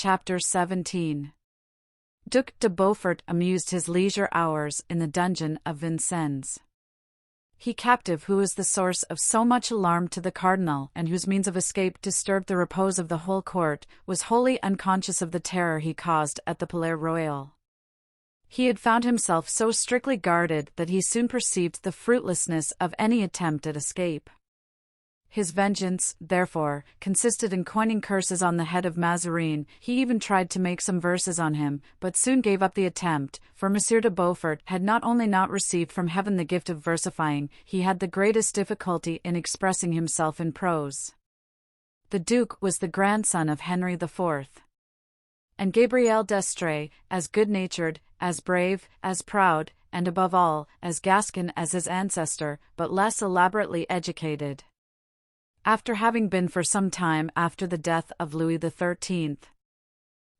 Chapter 17. Duc de Beaufort amused his leisure hours in the dungeon of Vincennes. He captive who was the source of so much alarm to the cardinal and whose means of escape disturbed the repose of the whole court, was wholly unconscious of the terror he caused at the Palais Royal. He had found himself so strictly guarded that he soon perceived the fruitlessness of any attempt at escape. His vengeance, therefore, consisted in coining curses on the head of Mazarin. He even tried to make some verses on him, but soon gave up the attempt, for Monsieur de Beaufort had not only not received from heaven the gift of versifying, he had the greatest difficulty in expressing himself in prose. The Duke was the grandson of Henry IV. And Gabriel d'Estrées, as good-natured, as brave, as proud, and above all, as Gascon as his ancestor, but less elaborately educated. After having been for some time after the death of Louis XIII,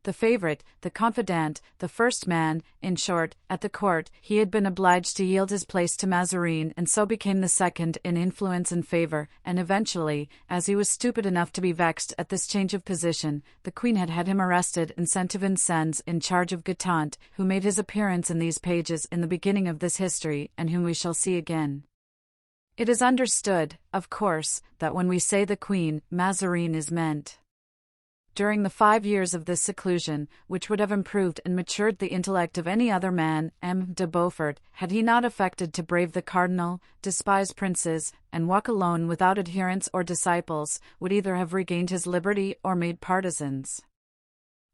the favorite, the confidant, the first man, in short, at the court, he had been obliged to yield his place to Mazarin and so became the second in influence and favor, and eventually, as he was stupid enough to be vexed at this change of position, the queen had him arrested and sent to Vincennes in charge of Guitant, who made his appearance in these pages in the beginning of this history and whom we shall see again. It is understood, of course, that when we say the Queen, Mazarin is meant. During the 5 years of this seclusion, which would have improved and matured the intellect of any other man, M. de Beaufort, had he not affected to brave the cardinal, despise princes, and walk alone without adherents or disciples, would either have regained his liberty or made partisans.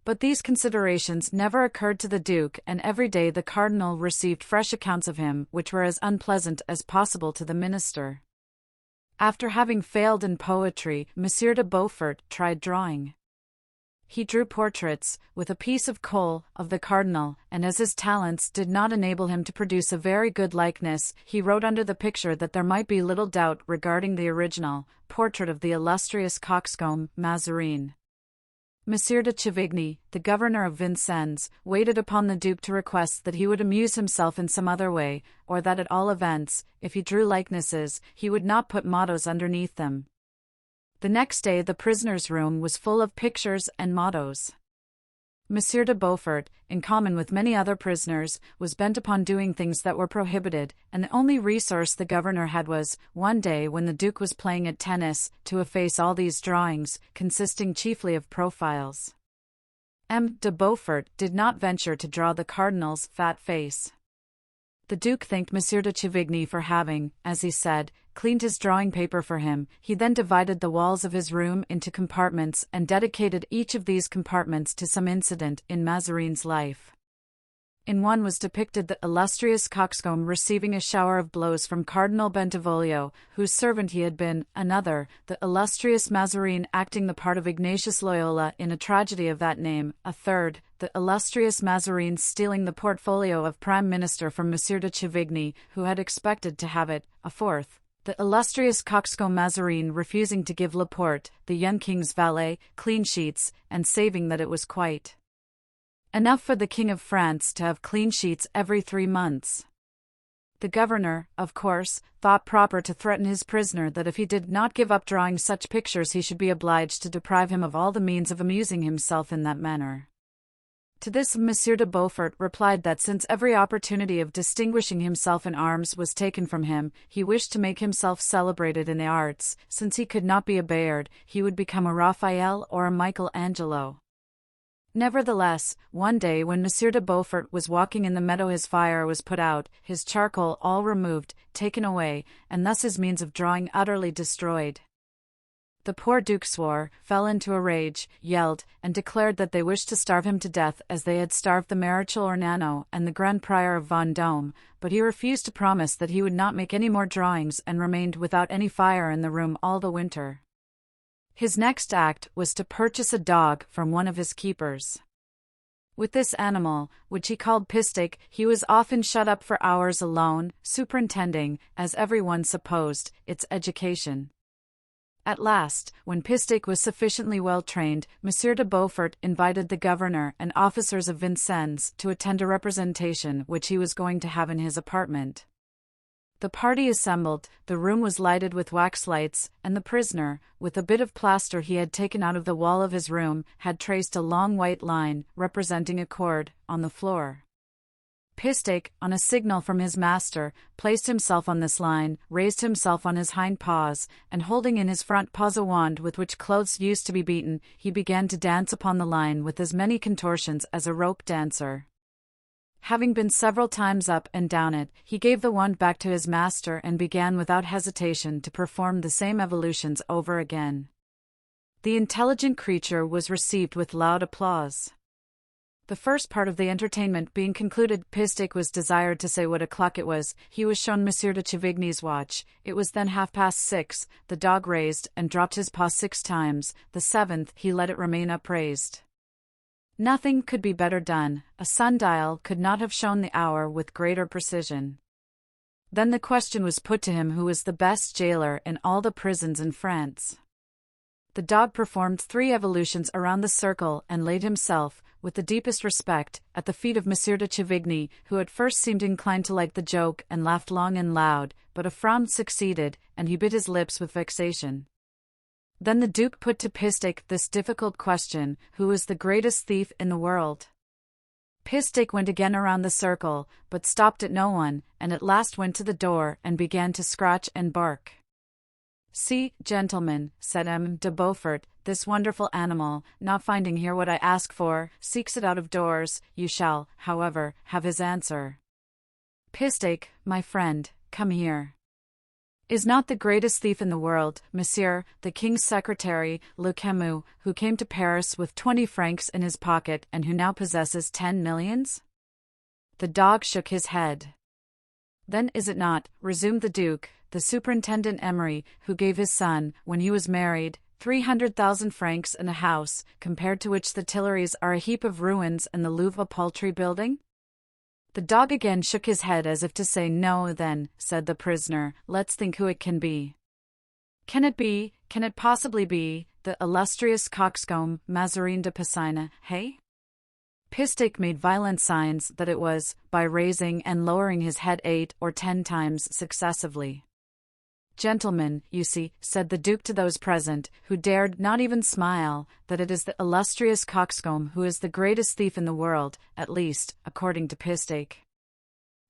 But these considerations never occurred to the Duke, and every day the cardinal received fresh accounts of him which were as unpleasant as possible to the minister. After having failed in poetry, Monsieur de Beaufort tried drawing. He drew portraits, with a piece of coal, of the cardinal, and as his talents did not enable him to produce a very good likeness, he wrote under the picture that there might be little doubt regarding the original portrait of the illustrious coxcomb, Mazarin. Monsieur de Chavigny, the governor of Vincennes, waited upon the Duke to request that he would amuse himself in some other way, or that at all events, if he drew likenesses, he would not put mottos underneath them. The next day the prisoner's room was full of pictures and mottos. Monsieur de Beaufort, in common with many other prisoners, was bent upon doing things that were prohibited, and the only resource the governor had was, one day when the Duke was playing at tennis, to efface all these drawings, consisting chiefly of profiles. M. de Beaufort did not venture to draw the cardinal's fat face. The Duke thanked Monsieur de Chavigny for having, as he said, cleaned his drawing paper for him. He then divided the walls of his room into compartments and dedicated each of these compartments to some incident in Mazarin's life. In one was depicted the illustrious coxcomb receiving a shower of blows from Cardinal Bentivoglio, whose servant he had been; another, the illustrious Mazarin acting the part of Ignatius Loyola in a tragedy of that name; a third, the illustrious Mazarin stealing the portfolio of Prime Minister from Monsieur de Chavigny, who had expected to have it; a fourth, the illustrious coxcomb Mazarin refusing to give Laporte, the young king's valet, clean sheets, and saving that it was quite enough for the King of France to have clean sheets every 3 months. The governor, of course, thought proper to threaten his prisoner that if he did not give up drawing such pictures he should be obliged to deprive him of all the means of amusing himself in that manner. To this Monsieur de Beaufort replied that since every opportunity of distinguishing himself in arms was taken from him, he wished to make himself celebrated in the arts; since he could not be a Bayard, he would become a Raphael or a Michael Angelo. Nevertheless, one day when Monsieur de Beaufort was walking in the meadow his fire was put out, his charcoal all removed, taken away, and thus his means of drawing utterly destroyed. The poor Duke swore, fell into a rage, yelled, and declared that they wished to starve him to death as they had starved the Maréchal Ornano and the Grand Prior of Vendôme, but he refused to promise that he would not make any more drawings and remained without any fire in the room all the winter. His next act was to purchase a dog from one of his keepers. With this animal, which he called Pistic, he was often shut up for hours alone, superintending, as everyone supposed, its education. At last, when Pistic was sufficiently well trained, Monsieur de Beaufort invited the governor and officers of Vincennes to attend a representation which he was going to have in his apartment. The party assembled, the room was lighted with wax lights, and the prisoner, with a bit of plaster he had taken out of the wall of his room, had traced a long white line, representing a cord, on the floor. Pistek, on a signal from his master, placed himself on this line, raised himself on his hind paws, and holding in his front paws a wand with which clothes used to be beaten, he began to dance upon the line with as many contortions as a rope dancer. Having been several times up and down it, he gave the wand back to his master and began without hesitation to perform the same evolutions over again. The intelligent creature was received with loud applause. The first part of the entertainment being concluded, Pistek was desired to say what o'clock it was. He was shown Monsieur de Chavigny's watch. It was then 6:30. The dog raised and dropped his paw 6 times. The 7th he let it remain upraised. Nothing could be better done. A sundial could not have shown the hour with greater precision. Then the question was put to him who was the best jailer in all the prisons in France. The dog performed 3 evolutions around the circle and laid himself, with the deepest respect, at the feet of Monsieur de Chavigny, who at first seemed inclined to like the joke and laughed long and loud, but a frown succeeded, and he bit his lips with vexation. Then the Duke put to Pistek this difficult question: who is the greatest thief in the world? Pistek went again around the circle, but stopped at no one, and at last went to the door and began to scratch and bark. "See, gentlemen," said M. de Beaufort, "this wonderful animal, not finding here what I ask for, seeks it out of doors. You shall, however, have his answer. Pistek, my friend, come here. Is not the greatest thief in the world, Monsieur, the King's secretary, Le Camus, who came to Paris with 20 francs in his pocket and who now possesses 10 millions? The dog shook his head. Then is it not, resumed the Duke, the superintendent Emery, who gave his son, when he was married, 300,000 francs and a house, compared to which the Tuileries are a heap of ruins and the Louvre a paltry building? The dog again shook his head as if to say, "No, then," said the prisoner, "let's think who it can be. Can it possibly be, the illustrious coxcomb, Mazarin de Piscina, hey?" Pistek made violent signs that it was, by raising and lowering his head 8 or 10 times successively. "Gentlemen, you see," said the Duke to those present, who dared not even smile, "that it is the illustrious coxcomb who is the greatest thief in the world, at least, according to Pistek.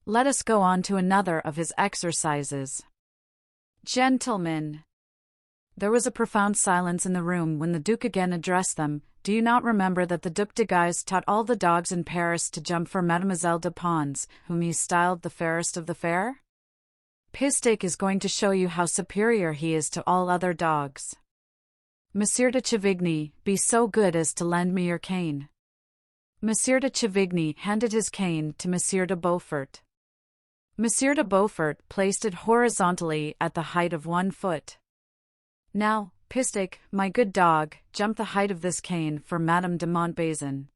Let us go on to another of his exercises. Gentlemen." There was a profound silence in the room when the Duke again addressed them. "Do you not remember that the Duc de Guise taught all the dogs in Paris to jump for Mademoiselle de Pons, whom he styled the fairest of the fair? Pistek is going to show you how superior he is to all other dogs. Monsieur de Chavigny, be so good as to lend me your cane." Monsieur de Chavigny handed his cane to Monsieur de Beaufort. Monsieur de Beaufort placed it horizontally at the height of 1 foot. "Now, Pistek, my good dog, jump the height of this cane for Madame de Montbazon."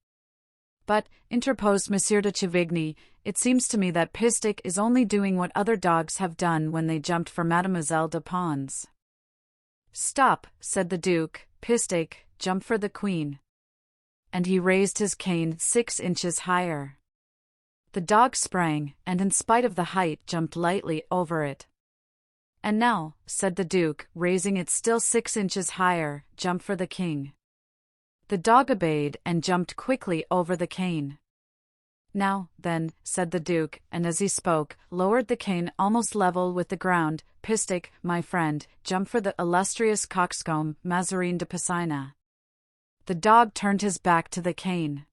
"But," interposed Monsieur de Chavigny, "it seems to me that Pistek is only doing what other dogs have done when they jumped for Mademoiselle de Pons." "Stop," said the Duke, "Pistek, jump for the Queen." And he raised his cane 6 inches higher. The dog sprang, and in spite of the height jumped lightly over it. "And now," said the Duke, raising it still 6 inches higher, "jump for the King." The dog obeyed and jumped quickly over the cane. "Now, then," said the Duke, and as he spoke, lowered the cane almost level with the ground, "Pistek, my friend, jump for the illustrious coxcomb, Mazarin de Piscina." The dog turned his back to the cane.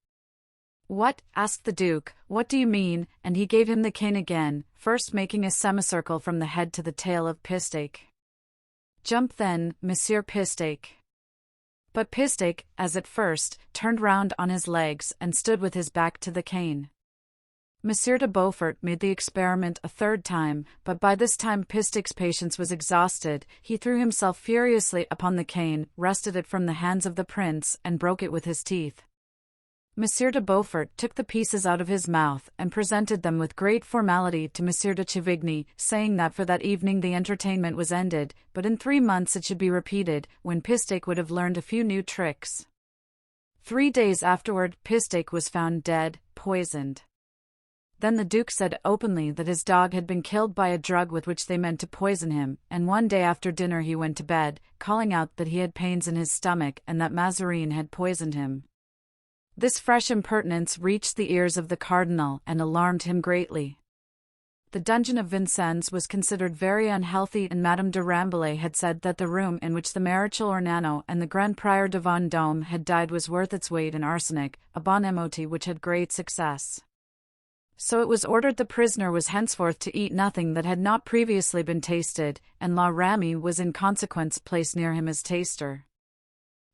"What?" asked the Duke, "what do you mean?" And he gave him the cane again, first making a semicircle from the head to the tail of Pistek. "Jump then, Monsieur Pistek." But Pistek, as at first, turned round on his legs and stood with his back to the cane. Monsieur de Beaufort made the experiment a 3rd time, but by this time Pistek's patience was exhausted. He threw himself furiously upon the cane, wrested it from the hands of the prince, and broke it with his teeth. Monsieur de Beaufort took the pieces out of his mouth and presented them with great formality to Monsieur de Chavigny, saying that for that evening the entertainment was ended, but in 3 months it should be repeated, when Pistek would have learned a few new tricks. 3 days afterward Pistek was found dead, poisoned. Then the Duke said openly that his dog had been killed by a drug with which they meant to poison him, and one day after dinner he went to bed, calling out that he had pains in his stomach and that Mazarin had poisoned him. This fresh impertinence reached the ears of the cardinal and alarmed him greatly. The dungeon of Vincennes was considered very unhealthy, and Madame de Rambouillet had said that the room in which the Marechal Ornano and the Grand Prior de Vendôme had died was worth its weight in arsenic, a bon emoti which had great success. So it was ordered the prisoner was henceforth to eat nothing that had not previously been tasted, and La Ramee was in consequence placed near him as taster.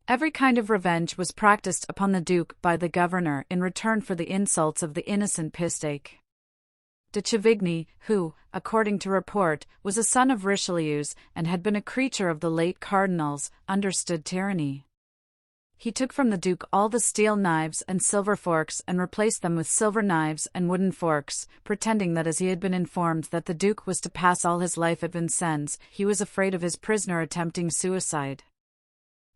Every kind of revenge was practiced upon the Duke by the governor in return for the insults of the innocent pistake. De Chavigny, who, according to report, was a son of Richelieu's and had been a creature of the late cardinal's, understood tyranny. He took from the Duke all the steel knives and silver forks and replaced them with silver knives and wooden forks, pretending that as he had been informed that the Duke was to pass all his life at Vincennes, he was afraid of his prisoner attempting suicide.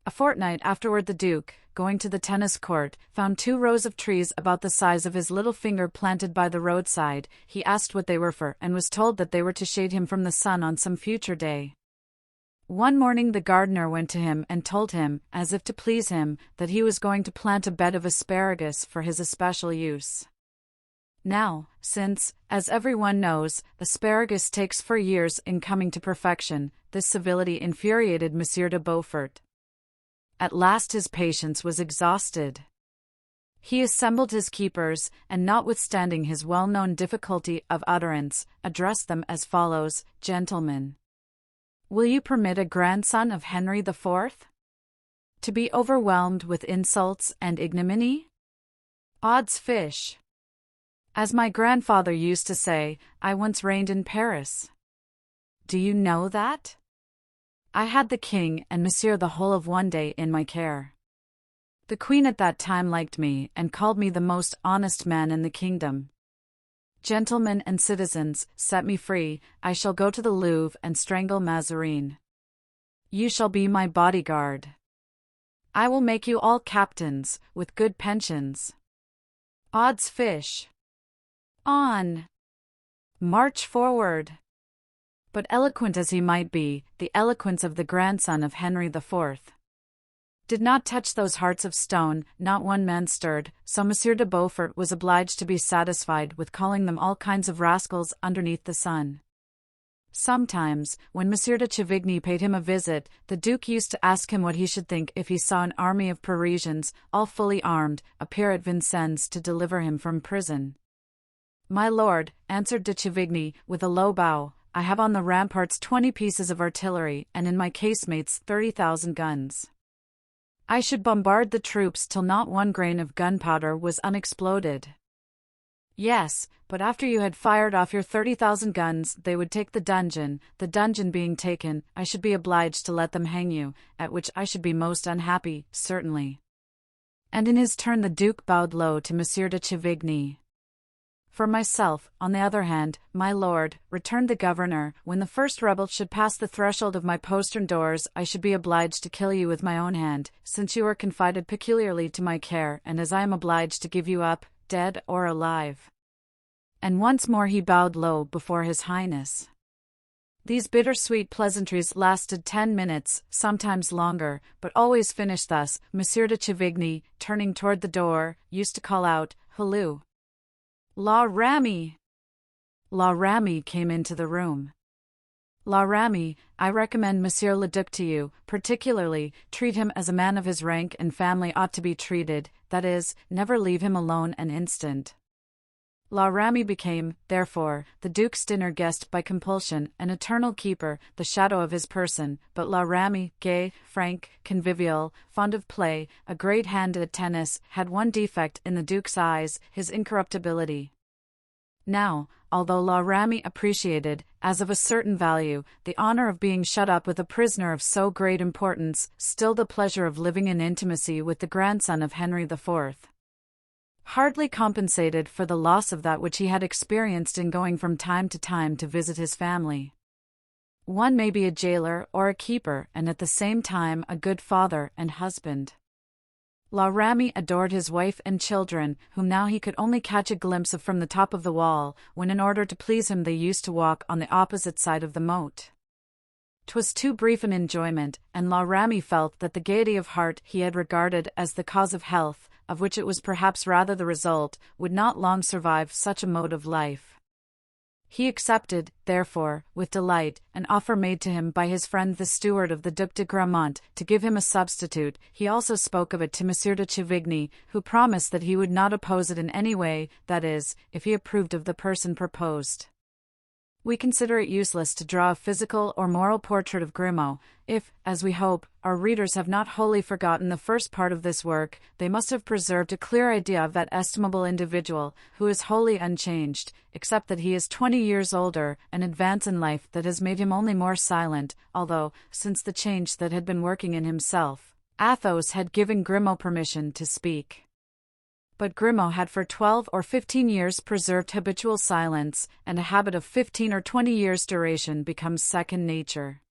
A fortnight afterward the Duke, going to the tennis court, found 2 rows of trees about the size of his little finger planted by the roadside. He asked what they were for and was told that they were to shade him from the sun on some future day. One morning the gardener went to him and told him, as if to please him, that he was going to plant a bed of asparagus for his especial use. Now, since, as everyone knows, asparagus takes 4 years in coming to perfection, this civility infuriated Monsieur de Beaufort. At last his patience was exhausted. He assembled his keepers, and notwithstanding his well-known difficulty of utterance, addressed them as follows: Gentlemen, will you permit a grandson of Henry IV to be overwhelmed with insults and ignominy? Odds fish! As my grandfather used to say, I once reigned in Paris. Do you know that? I had the king and monsieur the whole of one day in my care. The queen at that time liked me and called me the most honest man in the kingdom. Gentlemen and citizens, set me free, I shall go to the Louvre and strangle Mazarin. You shall be my bodyguard. I will make you all captains, with good pensions. Odds fish! On! March forward! But eloquent as he might be, the eloquence of the grandson of Henry IV did not touch those hearts of stone. Not one man stirred, so Monsieur de Beaufort was obliged to be satisfied with calling them all kinds of rascals underneath the sun. Sometimes, when Monsieur de Chavigny paid him a visit, the Duke used to ask him what he should think if he saw an army of Parisians, all fully armed, appear at Vincennes to deliver him from prison. My lord, answered de Chavigny, with a low bow, I have on the ramparts 20 pieces of artillery, and in my casemates 30,000 guns. I should bombard the troops till not one grain of gunpowder was unexploded. Yes, but after you had fired off your 30,000 guns, they would take the dungeon being taken, I should be obliged to let them hang you, at which I should be most unhappy, certainly. And in his turn the Duke bowed low to Monsieur de Chavigny. For myself, on the other hand, my lord, returned the governor, when the first rebel should pass the threshold of my postern doors, I should be obliged to kill you with my own hand, since you are confided peculiarly to my care, and as I am obliged to give you up, dead or alive. And once more he bowed low before his highness. These bittersweet pleasantries lasted 10 minutes, sometimes longer, but always finished thus. Monsieur de Chavigny, turning toward the door, used to call out, "Halloo! La Ramee!" La Ramee came into the room. La Ramee, I recommend Monsieur le Duc to you, particularly, treat him as a man of his rank and family ought to be treated, that is, never leave him alone an instant. La Ramee became, therefore, the Duke's dinner guest by compulsion, an eternal keeper, the shadow of his person, but La Ramee, gay, frank, convivial, fond of play, a great hand at tennis, had one defect in the Duke's eyes, his incorruptibility. Now, although La Ramee appreciated, as of a certain value, the honor of being shut up with a prisoner of so great importance, still the pleasure of living in intimacy with the grandson of Henry IV hardly compensated for the loss of that which he had experienced in going from time to visit his family. One may be a jailer or a keeper and at the same time a good father and husband. La Ramee adored his wife and children, whom now he could only catch a glimpse of from the top of the wall, when in order to please him they used to walk on the opposite side of the moat. 'Twas too brief an enjoyment, and La Ramee felt that the gaiety of heart he had regarded as the cause of health, of which it was perhaps rather the result, would not long survive such a mode of life. He accepted, therefore, with delight, an offer made to him by his friend the steward of the Duc de Gramont, to give him a substitute. He also spoke of it to Monsieur de Chevigny, who promised that he would not oppose it in any way, that is, if he approved of the person proposed. We consider it useless to draw a physical or moral portrait of Grimaud. If, as we hope, our readers have not wholly forgotten the first part of this work, they must have preserved a clear idea of that estimable individual, who is wholly unchanged, except that he is 20 years older, an advance in life that has made him only more silent, although, since the change that had been working in himself, Athos had given Grimaud permission to speak. But Grimaud had for 12 or 15 years preserved habitual silence, and a habit of 15 or 20 years' duration becomes second nature.